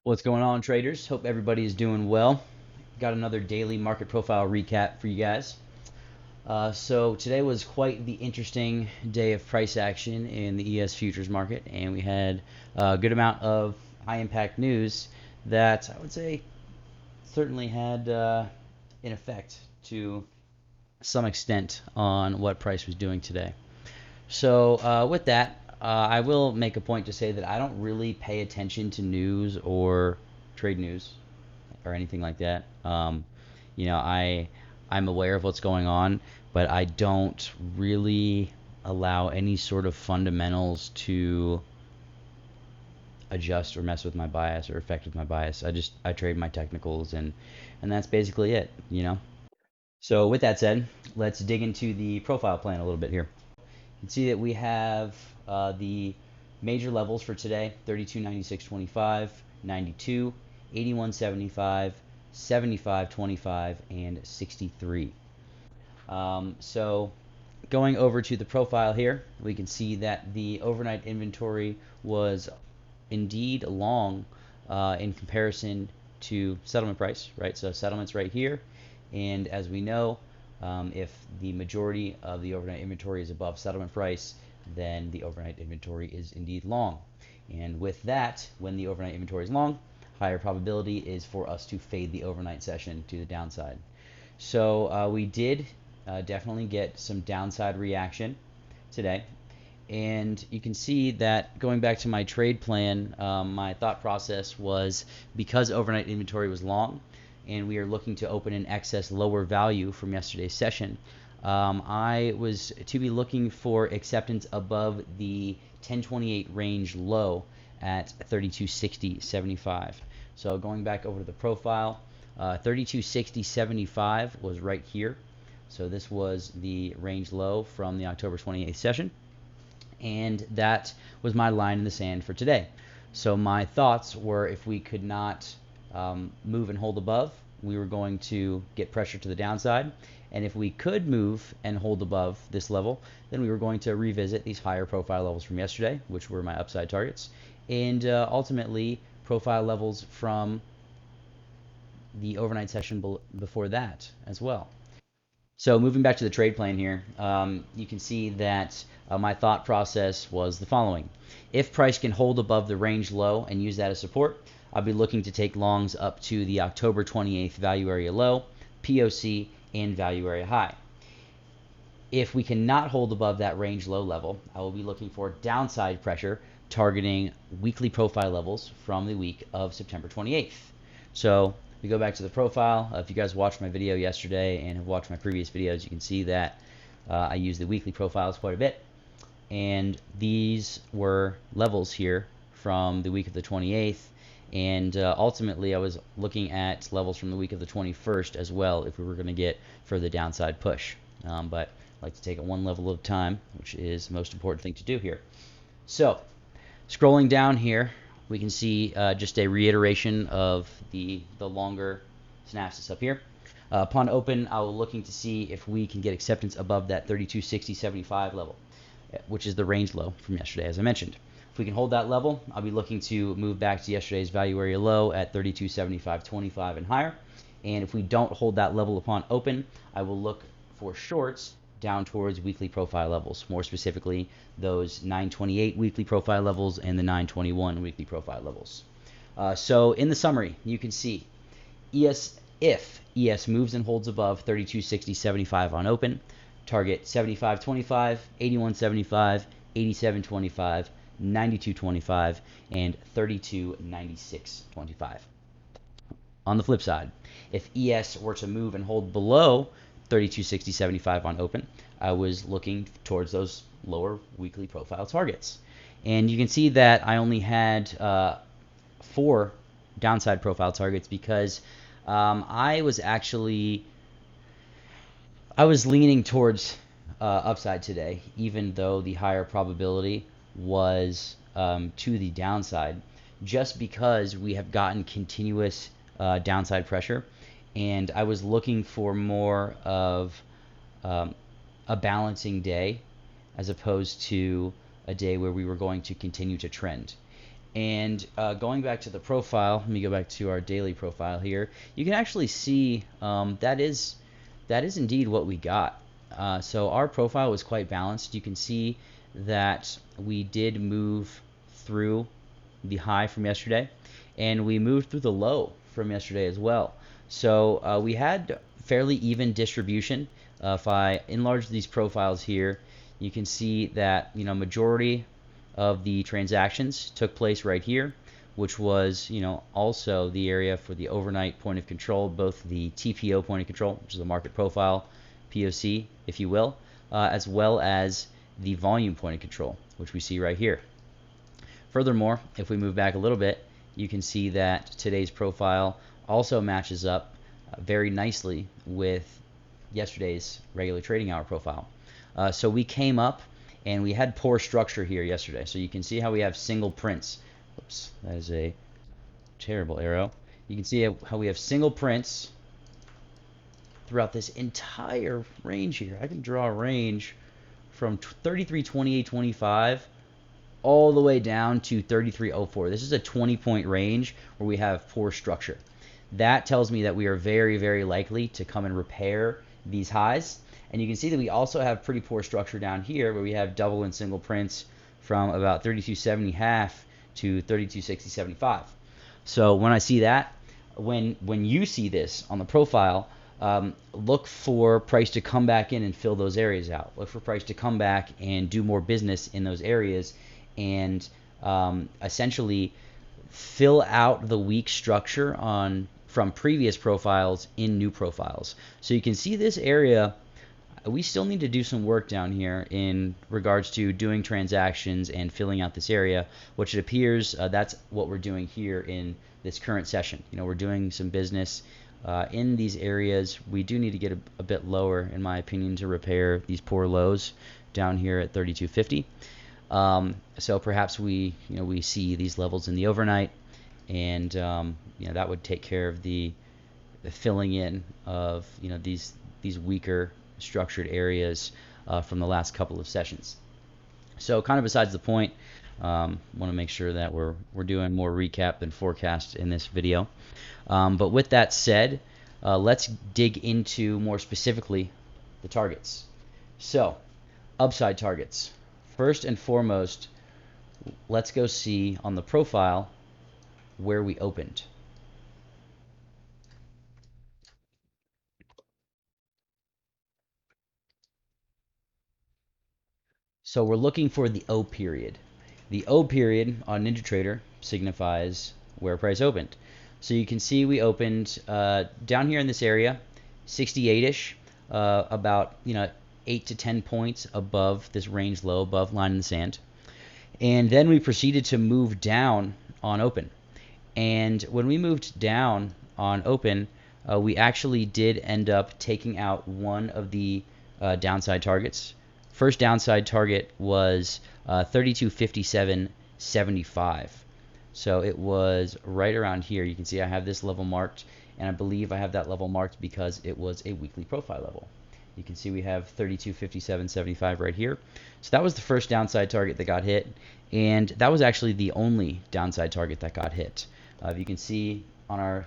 What's going on, traders? Hope everybody is doing well. Got another daily market profile recap for you guys. So today was quite the interesting day of price action in the ES futures market, and we had a good amount of high impact news that I would say certainly had an effect to some extent on what price was doing today. So with that, I will make a point to say that I don't really pay attention to news or trade news or anything like that. I'm aware of what's going on, but I don't really allow any sort of fundamentals to adjust or mess with my bias or affect with my bias. I trade my technicals and that's basically it. So with that said, let's dig into the profile plan a little bit here. You can see that we have the major levels for today: 32.96.25, 92, 81.75, 75.25, and 63. So going over to the profile here, we can see that the overnight inventory was indeed long in comparison to settlement price, right? So settlement's right here, and as we know, if the majority of the overnight inventory is above settlement price, then the overnight inventory is indeed long. And with that, when the overnight inventory is long, higher probability is for us to fade the overnight session to the downside. So we did definitely get some downside reaction today. And you can see that going back to my trade plan, my thought process was because overnight inventory was long and we are looking to open an excess lower value from yesterday's session, I was to be looking for acceptance above the 1028 range low at 3260.75. So going back over to the profile, 3260.75 was right here. So this was the range low from the October 28th session, and that was my line in the sand for today. So my thoughts were, if we could not move and hold above, we were going to get pressure to the downside, and if we could move and hold above this level, then we were going to revisit these higher profile levels from yesterday, which were my upside targets, and ultimately profile levels from the overnight session before that as well. So moving back to the trade plan here, you can see that my thought process was the following. If price can hold above the range low and use that as support, I'll be looking to take longs up to the October 28th value area low, POC, and value area high. If we cannot hold above that range low level, I will be looking for downside pressure targeting weekly profile levels from the week of September 28th. So we go back to the profile. If you guys watched my video yesterday and have watched my previous videos, you can see that I use the weekly profiles quite a bit. And these were levels here from the week of the 28th. And ultimately, I was looking at levels from the week of the 21st as well if we were going to get further downside push. But I like to take it one level at a time, which is the most important thing to do here. So scrolling down here, we can see just a reiteration of the longer synopsis up here. Upon open, I will looking to see if we can get acceptance above that 3260.75 level, which is the range low from yesterday, as I mentioned. If we can hold that level, I'll be looking to move back to yesterday's value area low at 3275.25 and higher. And if we don't hold that level upon open, I will look for shorts down towards weekly profile levels, more specifically those 928 weekly profile levels and the 921 weekly profile levels. So in the summary, you can see if ES moves and holds above 3260.75 on open, target 75.25, 81.75, 87.25, 92.25, and 32.96.25. On the flip side, if ES were to move and hold below 3260.75 on open, I was looking towards those lower weekly profile targets. And you can see that I only had 4 downside profile targets because I was leaning towards upside today, even though the higher probability was to the downside, just because we have gotten continuous downside pressure. And I was looking for more of a balancing day as opposed to a day where we were going to continue to trend. And going back to the profile, let me go back to our daily profile here. You can actually see that is indeed what we got. So our profile was quite balanced. You can see that we did move through the high from yesterday, and we moved through the low from yesterday as well. So we had fairly even distribution. If I enlarge these profiles here, you can see that majority of the transactions took place right here, which was also the area for the overnight point of control, both the TPO point of control, which is the market profile, POC, if you will, as well as the volume point of control, which we see right here. Furthermore, if we move back a little bit, you can see that today's profile also matches up very nicely with yesterday's regular trading hour profile. So we came up and we had poor structure here yesterday. So you can see how we have single prints. Oops, that is a terrible arrow. You can see how we have single prints throughout this entire range here. I can draw a range from 33.28.25 all the way down to 33.04. This is a 20-point range where we have poor structure. That tells me that we are very, very likely to come and repair these highs. And you can see that we also have pretty poor structure down here where we have double and single prints from about 32.70 half to 32.60.75. So when I see that, when you see this on the profile, look for price to come back in and fill those areas out. Look for price to come back and do more business in those areas and essentially fill out the weak structure from previous profiles in new profiles. So you can see this area, we still need to do some work down here in regards to doing transactions and filling out this area, which it appears that's what we're doing here in this current session. We're doing some business in these areas. We do need to get a bit lower, in my opinion, to repair these poor lows down here at 32.50. So perhaps we see these levels in the overnight, and that would take care of the filling in of these weaker structured areas from the last couple of sessions. So kind of besides the point, want to make sure that we're doing more recap than forecast in this video. But with that said, let's dig into more specifically the targets. So upside targets. First and foremost, let's go see on the profile where we opened. So we're looking for the O period. The O period on NinjaTrader signifies where price opened. So you can see we opened down here in this area, 68-ish, about 8 to 10 points above this range low, above line in the sand. And then we proceeded to move down on open. And when we moved down on open, we actually did end up taking out one of the downside targets. First downside target was 32.57.75. So it was right around here. You can see I have this level marked, and I believe I have that level marked because it was a weekly profile level. You can see we have 32.57.75 right here. So that was the first downside target that got hit, and that was actually the only downside target that got hit. If you can see on our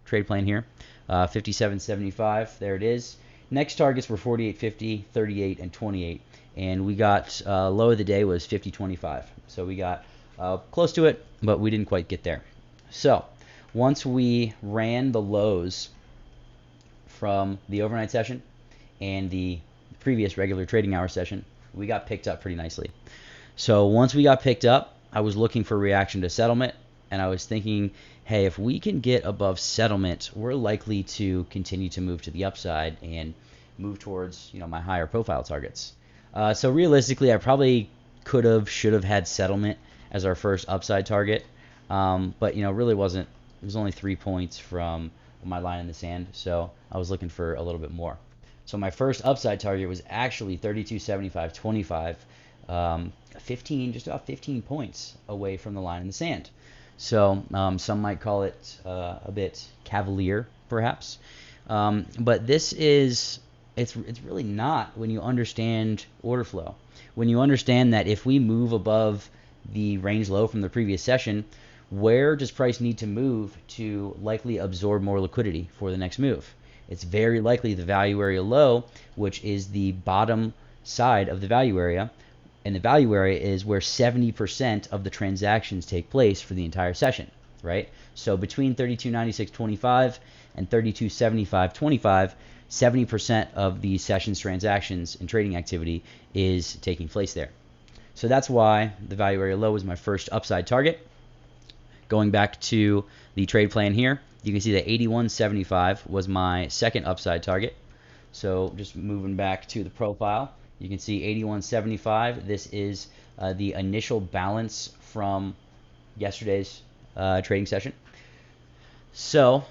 trade plan here, 57.75, there it is. Next targets were 48.50, 38, and 28, and we got low of the day was 50.25. So we got close to it, but we didn't quite get there. So once we ran the lows from the overnight session and the previous regular trading hour session, we got picked up pretty nicely. So once we got picked up, I was looking for reaction to settlement, and I was thinking, hey, if we can get above settlement, we're likely to continue to move to the upside and move towards my higher profile targets. So realistically, I probably should have had settlement as our first upside target, but really wasn't. It was only 3 points from my line in the sand, so I was looking for a little bit more. So my first upside target was actually 32.75.25, just about 15 points away from the line in the sand. So some might call it a bit cavalier, perhaps, but it's really not when you understand order flow. When you understand that if we move above the range low from the previous session, where does price need to move to likely absorb more liquidity for the next move? It's very likely the value area low, which is the bottom side of the value area. And the value area is where 70% of the transactions take place for the entire session, right? So between 32.96.25 and 32.75.25, 70% of the session's transactions and trading activity is taking place there. So that's why the value area low was my first upside target. Going back to the trade plan here, you can see that 81.75 was my second upside target. So just moving back to the profile, you can see 81.75. This is the initial balance from yesterday's trading session. So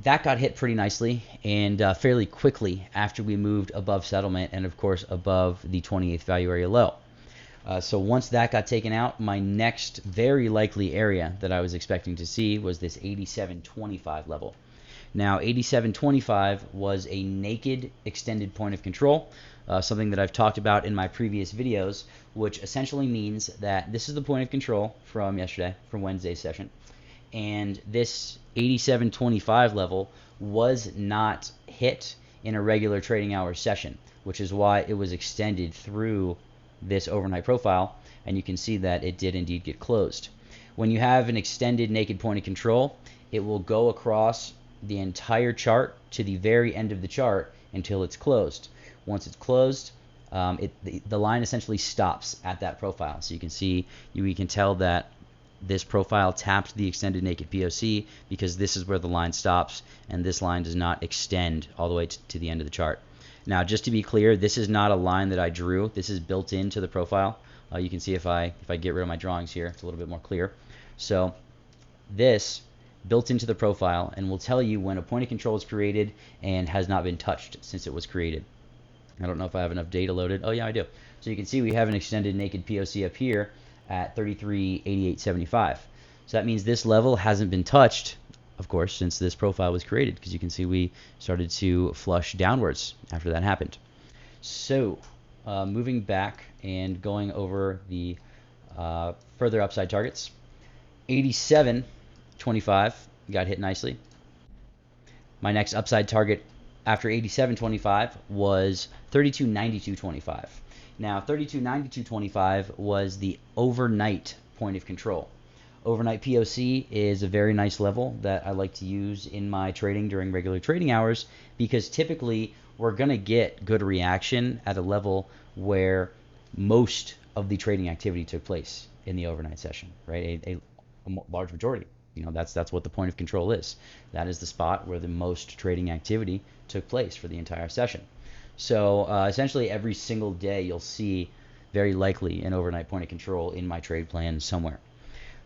that got hit pretty nicely and fairly quickly after we moved above settlement and, of course, above the 28th value area low. So once that got taken out, my next very likely area that I was expecting to see was this 87.25 level. Now, 87.25 was a naked extended point of control, something that I've talked about in my previous videos, which essentially means that this is the point of control from yesterday, from Wednesday's session. And this 87.25 level was not hit in a regular trading hour session, which is why it was extended through this overnight profile, and you can see that it did indeed get closed. When you have an extended naked point of control, it will go across the entire chart to the very end of the chart until it's closed. Once it's closed, the line essentially stops at that profile. So you can see, we can tell that this profile tapped the extended naked POC because this is where the line stops, and this line does not extend all the way to the end of the chart. Now, just to be clear, this is not a line that I drew. This is built into the profile. You can see if I get rid of my drawings here, it's a little bit more clear. So this built into the profile and will tell you when a point of control is created and has not been touched since it was created. I don't know if I have enough data loaded. Oh yeah, I do. So you can see we have an extended naked POC up here at 33.8875. So that means this level hasn't been touched, of course, since this profile was created, because you can see we started to flush downwards after that happened. So moving back and going over the further upside targets, 87.25 got hit nicely. My next upside target after 87.25 was 32.92.25. Now, 32.92.25 was the overnight point of control. Overnight POC is a very nice level that I like to use in my trading during regular trading hours, because typically we're going to get good reaction at a level where most of the trading activity took place in the overnight session, right? A large majority. That's what the point of control is. That is the spot where the most trading activity took place for the entire session. So essentially every single day you'll see very likely an overnight point of control in my trade plan somewhere.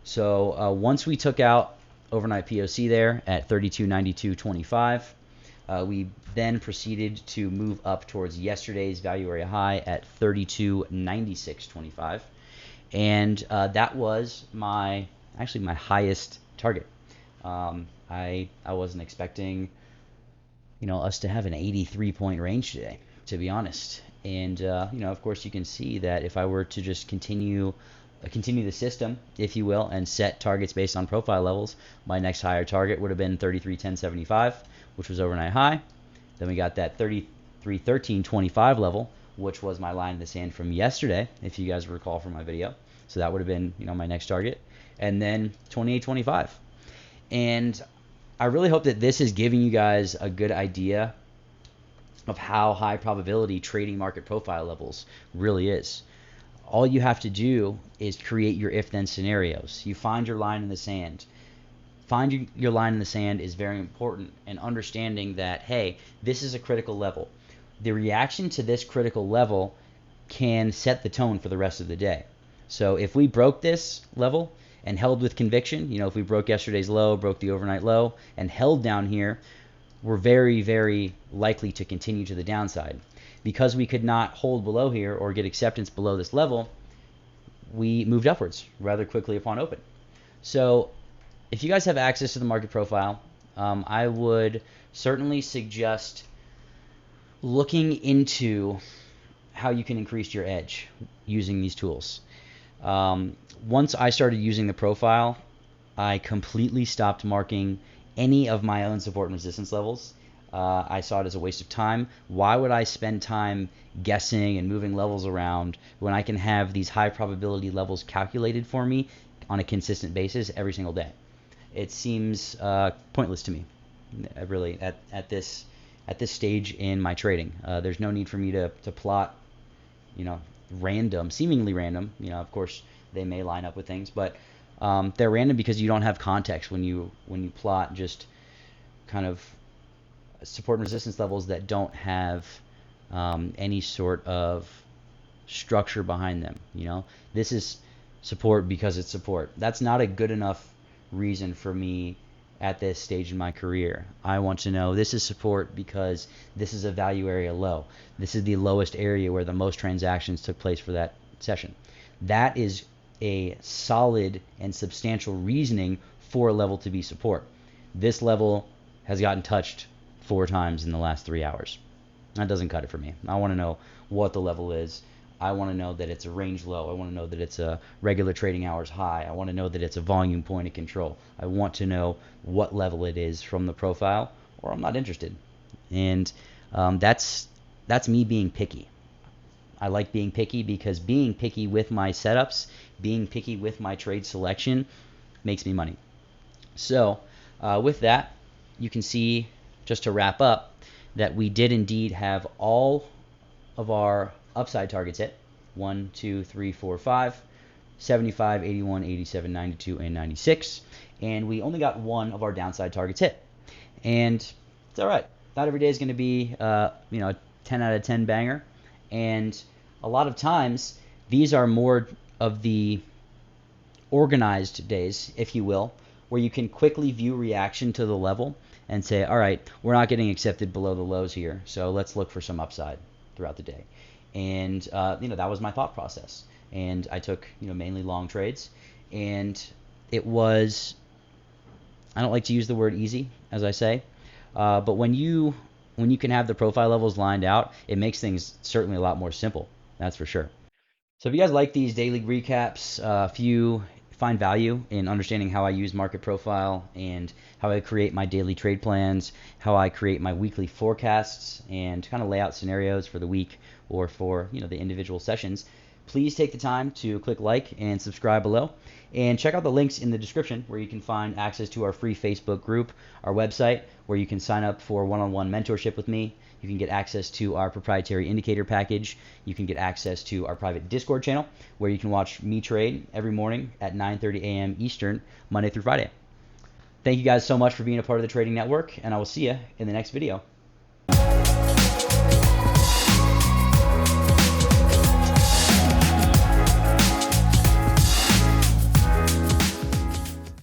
So once we took out overnight POC there at 32.92.25, we then proceeded to move up towards yesterday's value area high at 32.96.25, and that was actually my highest target. I wasn't expecting us to have an 83-point range today, to be honest. And of course, you can see that if I were to just continue the system, if you will, and set targets based on profile levels, my next higher target would have been 33.10.75, which was overnight high. Then we got that 33.13.25 level, which was my line in the sand from yesterday, if you guys recall from my video. So that would have been my next target, and then 28.25. And I really hope that this is giving you guys a good idea of how high probability trading market profile levels really is. All you have to do is create your if-then scenarios. You find your line in the sand. Find your line in the sand is very important, and understanding that, hey, this is a critical level. The reaction to this critical level can set the tone for the rest of the day. So if we broke this level and held with conviction, if we broke yesterday's low, broke the overnight low, and held down here, we're very, very likely to continue to the downside. Because we could not hold below here or get acceptance below this level, we moved upwards rather quickly upon open. So if you guys have access to the market profile, I would certainly suggest looking into how you can increase your edge using these tools. Once I started using the profile, I completely stopped marking any of my own support and resistance levels. I saw it as a waste of time. Why would I spend time guessing and moving levels around when I can have these high probability levels calculated for me on a consistent basis every single day? It seems pointless to me. Really, at this stage in my trading, there's no need for me to plot, seemingly random. Of course, they may line up with things, but they're random because you don't have context when you plot just kind of support and resistance levels that don't have any sort of structure behind them. This is support because it's support. That's not a good enough reason for me at this stage in my career. I want to know this is support because this is a value area low. This is the lowest area where the most transactions took place for that session. That is a solid and substantial reasoning for a level to be support. This level has gotten touched 4 times in the last 3 hours. That doesn't cut it for me. I want to know what the level is. I want to know that it's a range low. I want to know that it's a regular trading hours high. I want to know that it's a volume point of control. I want to know what level it is from the profile, or I'm not interested. And that's me being picky. I like being picky because being picky with my setups, being picky with my trade selection makes me money. So with that, you can see, just to wrap up, that we did indeed have all of our upside targets hit: 1, 2, 3, 4, 5, 75, 81, 87, 92, and 96. And we only got 1 of our downside targets hit. And it's all right. Not every day is going to be a 10 out of 10 banger. And a lot of times, these are more of the organized days, if you will, where you can quickly view reaction to the level and say, all right, we're not getting accepted below the lows here, so let's look for some upside throughout the day. And that was my thought process. And I took mainly long trades, and it was, I don't like to use the word easy, as I say, but when you can have the profile levels lined out, it makes things certainly a lot more simple. That's for sure. So if you guys like these daily recaps, if you find value in understanding how I use market profile and how I create my daily trade plans, how I create my weekly forecasts, and kind of lay out scenarios for the week or for the individual sessions, please take the time to click like and subscribe below, and check out the links in the description where you can find access to our free Facebook group, our website where you can sign up for one-on-one mentorship with me. You can get access to our proprietary indicator package. You can get access to our private Discord channel where you can watch me trade every morning at 9:30 a.m. Eastern, Monday through Friday. Thank you guys so much for being a part of the Trading Network, and I will see you in the next video.